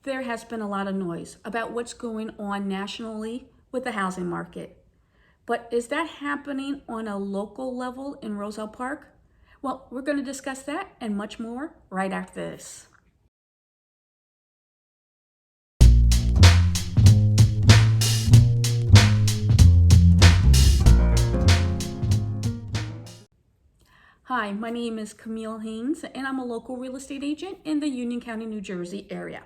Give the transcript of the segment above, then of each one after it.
There has been a lot of noise about what's going on nationally with the housing market. But is that happening on a local level in Roselle Park? Well, we're going to discuss that and much more right after this. Hi, my name is Camille Haynes, and I'm a local real estate agent in the Union County, New Jersey area.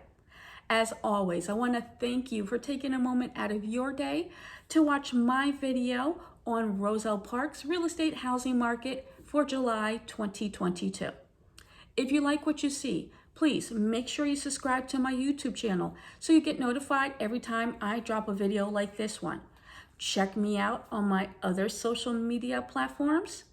As always, I want to thank you for taking a moment out of your day to watch my video on Roselle Park's real estate housing market for July 2022. If you like what you see, please make sure you subscribe to my YouTube channel so you get notified every time I drop a video like this one. Check me out on my other social media platforms.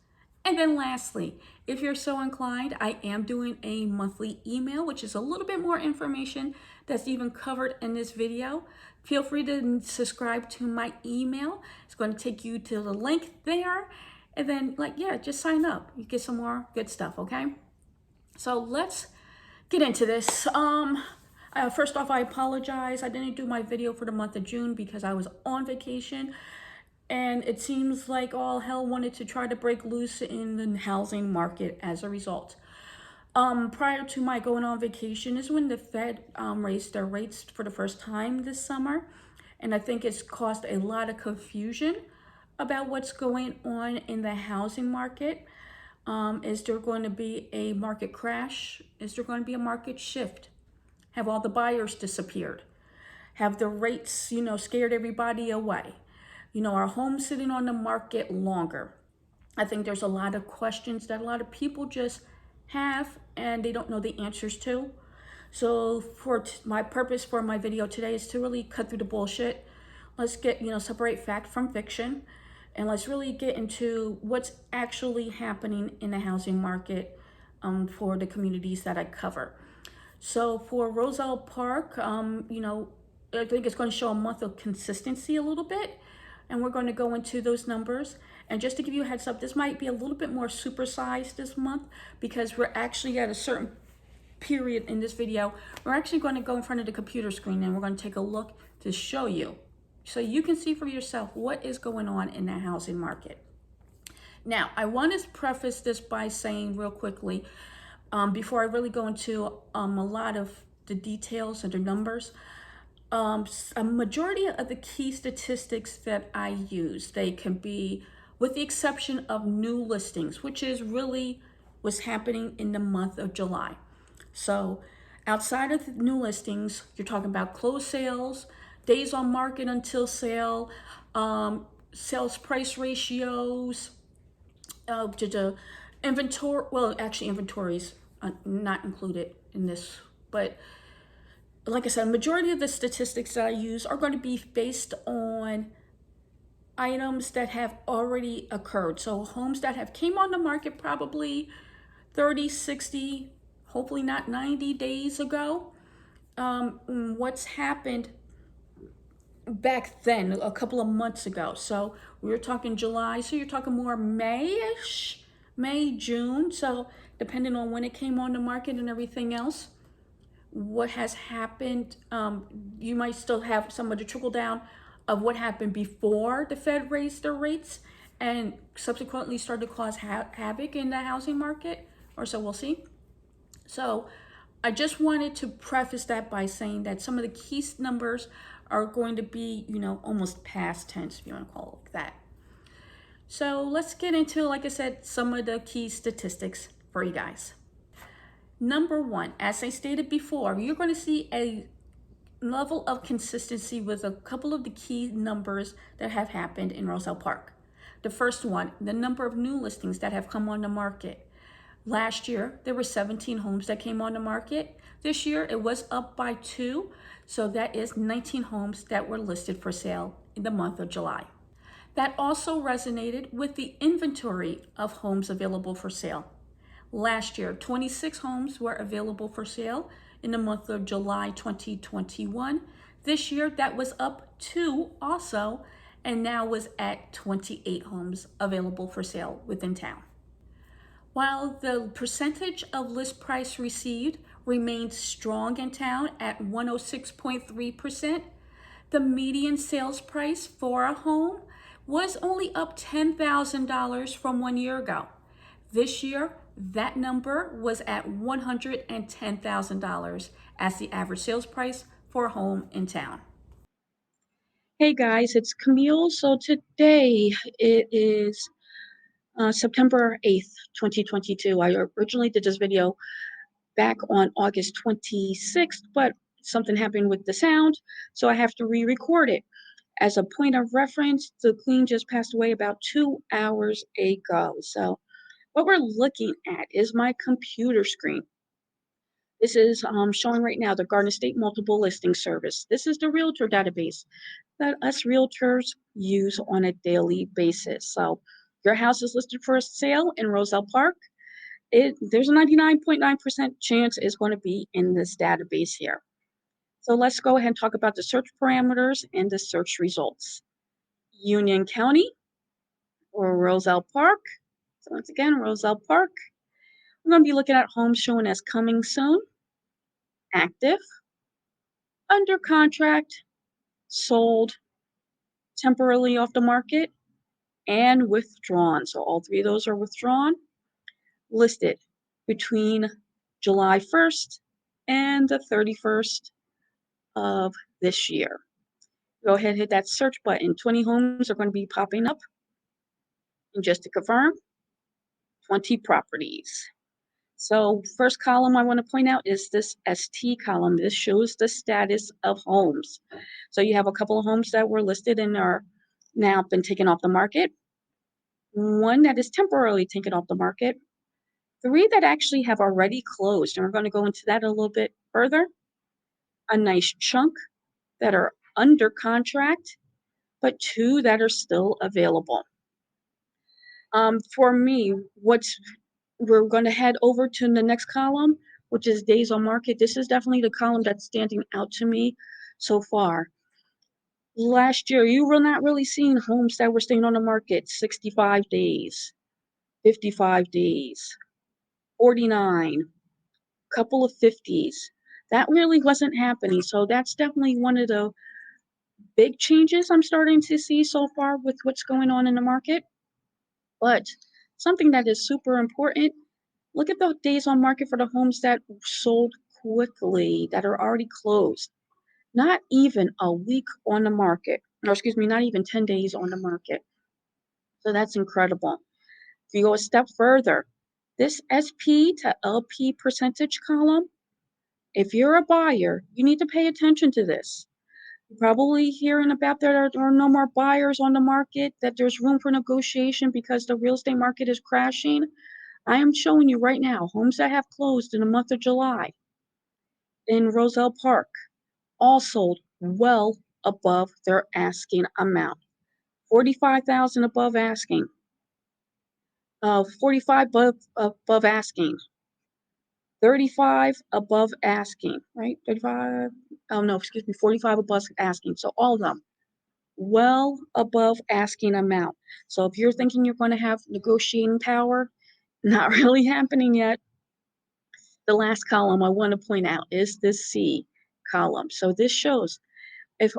And then lastly, if you're so inclined, I am doing a monthly email, which is a little bit more information that's even covered in this video. Feel free to subscribe to my email. It's going to take you to the link there. And then just sign up. You get some more good stuff, okay? So let's get into this. First off, I apologize. I didn't do my video for the month of June because I was on vacation. And it seems like all hell wanted to try to break loose in the housing market as a result. Prior to my going on vacation is when the Fed raised their rates for the first time this summer. And I think it's caused a lot of confusion about what's going on in the housing market. Is there going to be a market crash? Is there going to be a market shift? Have all the buyers disappeared? Have the rates, scared everybody away? Are homes sitting on the market longer? I think there's a lot of questions that a lot of people just have and they don't know the answers to. So my purpose for my video today is to really cut through the bullshit. Let's get, separate fact from fiction. And let's really get into what's actually happening in the housing market for the communities that I cover. So for Roselle Park, I think it's going to show a month of consistency a little bit. And we're going to go into those numbers. And just to give you a heads up, this might be a little bit more supersized this month because we're actually at a certain period in this video. We're actually going to go in front of the computer screen and we're going to take a look to show you so you can see for yourself what is going on in the housing market. Now, I want to preface this by saying real quickly, before I really go into a lot of the details and the numbers, a majority of the key statistics that I use, they can be, with the exception of new listings, which is really what's happening in the month of July. So outside of the new listings, you're talking about closed sales, days on market until sale, sales price ratios, the inventory, well, actually inventories not included in this, but like I said, a majority of the statistics that I use are going to be based on items that have already occurred. So homes that have came on the market probably 30, 60, hopefully not 90 days ago. What's happened back then, a couple of months ago. So we were talking July, so you're talking more May-ish, May, June. So depending on when it came on the market and everything else, what has happened, you might still have some of the trickle down of what happened before the Fed raised their rates and subsequently started to cause havoc in the housing market, or so we'll see. So I just wanted to preface that by saying that some of the key numbers are going to be, almost past tense, if you want to call it like that. So let's get into, like I said, some of the key statistics for you guys. Number one, as I stated before, you're going to see a level of consistency with a couple of the key numbers that have happened in Roselle Park. The first one, the number of new listings that have come on the market. Last year, there were 17 homes that came on the market. This year, it was up by 2. So that is 19 homes that were listed for sale in the month of July. That also resonated with the inventory of homes available for sale. Last year, 26 homes were available for sale in the month of July 2021. This year, that was up 2 also, and now was at 28 homes available for sale within town. While the percentage of list price received remained strong in town at 106.3%. The median sales price for a home was only up $10,000 from 1 year ago. This year, that number was at $110,000 as the average sales price for a home in town. Hey guys, it's Camille. So today it is September 8th, 2022. I originally did this video back on August 26th, but something happened with the sound, so I have to re-record it. As a point of reference, the queen just passed away about 2 hours ago. So what we're looking at is my computer screen. This is showing right now the Garden State Multiple Listing Service. This is the realtor database that us realtors use on a daily basis. So your house is listed for a sale in Roselle Park. There's a 99.9% chance it's going to be in this database here. So let's go ahead and talk about the search parameters and the search results. Union County or Roselle Park. So once again, Roselle Park. We're going to be looking at homes showing as coming soon, active, under contract, sold, temporarily off the market, and withdrawn. So all three of those are withdrawn, listed between July 1st and the 31st of this year. Go ahead and hit that search button. 20 homes are going to be popping up. And just to confirm, 20 properties. So first column I want to point out is this ST column. This shows the status of homes. So you have a couple of homes that were listed and are now been taken off the market. One that is temporarily taken off the market. 3 that actually have already closed, and we're going to go into that a little bit further. A nice chunk that are under contract, but 2 that are still available. For me, we're going to head over to the next column, which is days on market. This is definitely the column that's standing out to me so far. Last year, you were not really seeing homes that were staying on the market 65 days, 55 days, 49, couple of 50s. That really wasn't happening. So that's definitely one of the big changes I'm starting to see so far with what's going on in the market. But something that is super important, look at the days on market for the homes that sold quickly, that are already closed. Not even a week on the market, or excuse me, not even 10 days on the market. So that's incredible. If you go a step further, this SP to LP percentage column, if you're a buyer, you need to pay attention to this. You're probably hearing about there are no more buyers on the market, that there's room for negotiation because the real estate market is crashing. I am showing you right now homes that have closed in the month of July in Roselle Park, all sold well above their asking amount. 45,000 above asking. 45 above asking. 35 above asking, right? 35, oh no, excuse me, 45 above asking. So all of them well above asking amount. So if you're thinking you're going to have negotiating power, not really happening yet. The last column I want to point out is this C column. So this shows if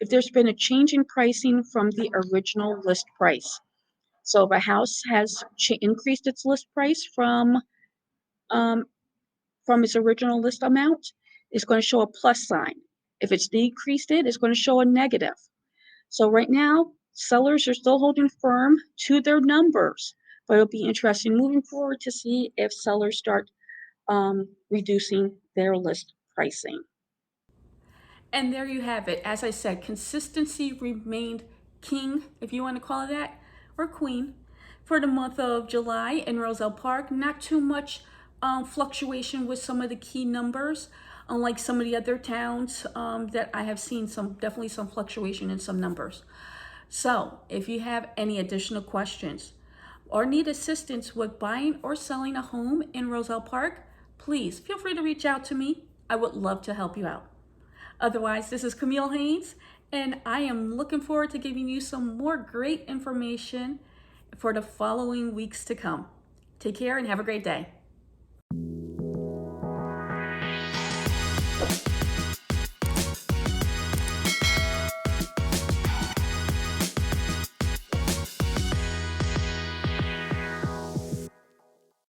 there's been a change in pricing from the original list price. So if a house has increased its list price from its original list amount, it's going to show a plus sign. If it's decreased it's going to show a negative. So right now, sellers are still holding firm to their numbers, but it'll be interesting moving forward to see if sellers start reducing their list pricing. And there you have it. As I said, consistency remained king, if you want to call it that, or queen, for the month of July in Roselle Park. Not too much fluctuation with some of the key numbers, unlike some of the other towns that I have seen definitely some fluctuation in some numbers. So if you have any additional questions or need assistance with buying or selling a home in Roselle Park, please feel free to reach out to me. I would love to help you out. Otherwise, this is Camille Haynes, and I am looking forward to giving you some more great information for the following weeks to come. Take care and have a great day.